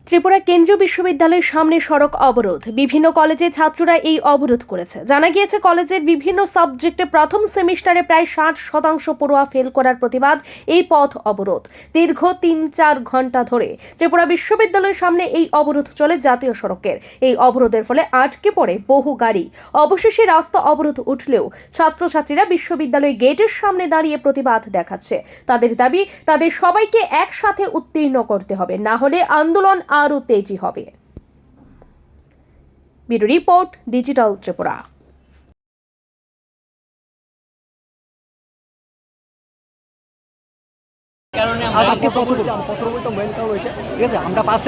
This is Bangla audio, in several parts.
ত্রিপুরা কেন্দ্রীয় বিশ্ববিদ্যালয়ের সামনে সড়ক অবরোধ। বিভিন্ন কলেজে ছাত্ররা এই অবরোধ করেছে। জানা গিয়েছে, কলেজের বিভিন্ন সাবজেক্টে প্রথম সেমিস্টারে প্রায় 60% পড়ুয়া ফেল করার প্রতিবাদ এই পথ অবরোধ। দীর্ঘ 3-4 ঘন্টা ধরে ত্রিপুরা বিশ্ববিদ্যালয়ের সামনে এই অবরোধ চলে জাতীয় সড়কের। এই অবরোধের ফলে আটকে পড়ে বহু গাড়ি। অবশেষে রাস্তা অবরোধ উঠলেও ছাত্রছাত্রীরা বিশ্ববিদ্যালয় গেটের সামনে দাঁড়িয়ে প্রতিবাদ দেখাচ্ছে। তাদের দাবি, তাদের সবাইকে একসাথে উত্তীর্ণ করতে হবে, না হলে আন্দোলন আরও তেজি হবে। Bureau report, digital Tripura. আজকে প্রথম মেন কারণ হয়েছে, ঠিক আছে। আমরা ফার্স্ট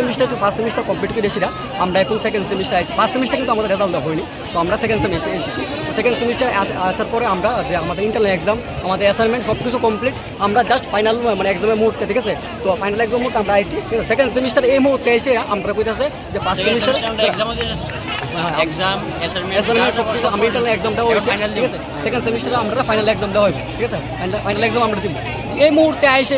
সেমিস্টার কমপ্লিট করে এসেছিলাম। আমরা এখন সেকেন্ড সেমিস্টার ফার্স্ট সেমিস্টার কিন্তু আমাদের রেজাল্ট দেওয়া হয়নি, তো আমরা সেকেন্ড সেমিস্টার এসেছি। সেকেন্ড সেমিস্টার আসার পরে আমরা যে আমাদের ইন্টারনাল এক্সাম, আমাদের অ্যাসাইনমেন্ট সব কিছু কমপ্লিট। আমরা জাস্ট ফাইনাল মানে এক্সামের মুহূর্তে, ঠিক আছে। তো ফাইনাল এক্সাম মুহূর্তে আমরা আইছি, ঠিক আছে। সেকেন্ড সেমিস্টার এই মুহূর্তে এসে আমরা কইতাছে যে ফার্স্ট সেমিস্টার এক্সাম সব কিছু আমি ইন্টারনাল এক্সাম দেওয়া হয়েছে, ঠিক আছে। সেকেন্ড সেমিস্টারে আমরা ফাইনাল এক্সাম দেওয়া হবে, ঠিক আছে। ফাইনাল এক্সাম আমরা দিব। এই মুহূর্তে আইসে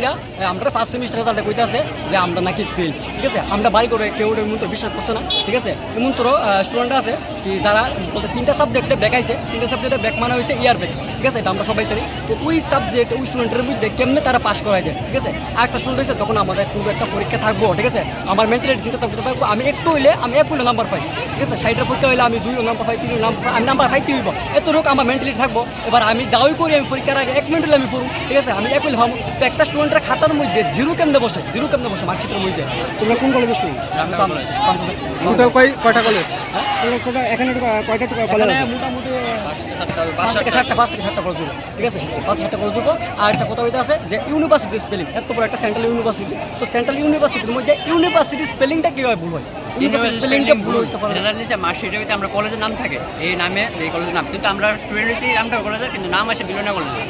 আমরা ফার্স্ট সেমিস্টার রেজাল্টে কইতাছে যে আমরা নাকি ফেল, ঠিক আছে। আমরা বাড়ি করে কেউ এমন তো বিশ্বাস করছে না, ঠিক আছে। এমন তো স্টুডেন্ট আছে কি যারা বলতে 3টা সাবজেক্টে ব্যাক আইছে, 3টা সাবজেক্টে ব্যাক মানে হয়েছে ইয়ার ব্যাক, ঠিক আছে। এটা আমরা সবাই জানি। তো ওই সাবজেক্ট ওই স্টুডেন্টের মধ্যে কেমনে তারা পাস করাই যায়, ঠিক আছে। আর একটা স্টুডেন্ট হয়েছে তখন আমাদের কোনো একটা পরীক্ষা থাকবো, ঠিক আছে। আমার মেন্টালিটি চিন্তা করতে পারবো আমি একটু হইলে আমি 1 নাম্বার পাই, ঠিক আছে। 60টার পরীক্ষা হইলে আমি 2 নাম্বার পাই, 3 নাম্বার আমি নাম্বার পাইতে হইব, এত রোগ আমার মেন্টালিটি থাকবো। এবার আমি যাওয়াই করি, আমি পরীক্ষার আগে 1 মিনিট হলে আমি পড়ুন, ঠিক আছে। আমি 1 মিনিট ভাবো। তো একটা স্টুডেন্টের খাতার মধ্যে জিরো কেমনে বসে মার্কশিটের মধ্যে। তোমরা কোন কলেজে স্টুডেন্ট? টোটাল কয়টা কলেজ? তোমরা টোটাল এখানে কয়টা কলেজ আছে? মোটামুটি 5 থেকে 7টা কলেজ, ঠিক আছে। 5-7টা কলেজ। আর একটা কথা হইতে আছে যে ইউনিভার্সিটি স্পেলিং, এত বড় একটা সেন্ট্রাল ইউনিভার্সিটি, তো সেন্ট্রাল ইউনিভার্সিটির মধ্যে ইউনিভার্সিটি স্পেলিংটা কীভাবে ভুল হয়? স্পেলিংটা ভুল হইতে পারে। মার্কশিটের ভিতরে আমরা কলেজের নাম থাকে, এই নামে এই কলেজের নাম, কিন্তু আমরা স্টুডেন্ট হিসেবে নামটা কলেজের, কিন্তু নাম আসে বিভিন্ন কলেজে।